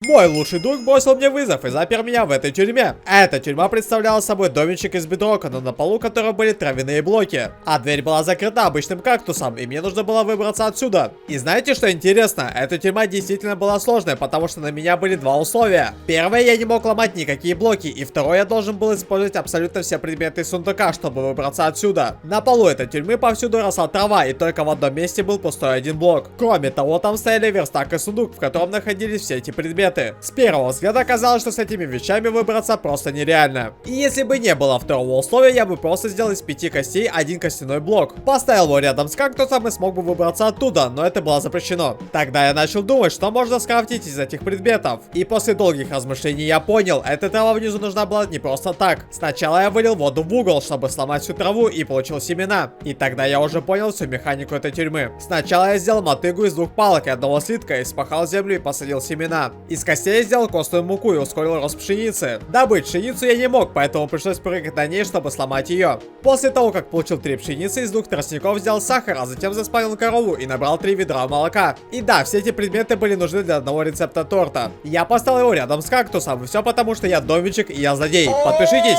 Мой лучший друг бросил мне вызов и запер меня в этой тюрьме. Эта тюрьма представляла собой домичек из бедрока, но на полу которого были травяные блоки. А дверь была закрыта обычным кактусом, и мне нужно было выбраться отсюда. И знаете, что интересно? Эта тюрьма действительно была сложной, потому что на меня были два условия. Первое, я не мог ломать никакие блоки, и второе, я должен был использовать абсолютно все предметы из сундука, чтобы выбраться отсюда. На полу этой тюрьмы повсюду росла трава, и только в одном месте был пустой один блок. Кроме того, там стояли верстак и сундук, в котором находились все эти предметы. С первого взгляда оказалось, что с этими вещами выбраться просто нереально. И если бы не было второго условия, я бы просто сделал из 5 костей один костяной блок. Поставил его рядом с кактусом и смог бы выбраться оттуда, но это было запрещено. Тогда я начал думать, что можно скрафтить из этих предметов. И после долгих размышлений я понял, эта трава внизу нужна была не просто так. Сначала я вылил воду в угол, чтобы сломать всю траву, и получил семена. И тогда я уже понял всю механику этой тюрьмы. Сначала я сделал мотыгу из 2 палок и 1 слитка, испахал землю и посадил семена. Из костей я сделал костную муку и ускорил рост пшеницы. Добыть пшеницу я не мог, поэтому пришлось прыгать на ней, чтобы сломать ее. После того, как получил 3 пшеницы, из 2 тростников сделал сахар, а затем заспавнил корову и набрал 3 ведра молока. И да, все эти предметы были нужны для одного рецепта торта. Я поставил его рядом с кактусом, и все потому, что я домичек и я злодей. Подпишитесь!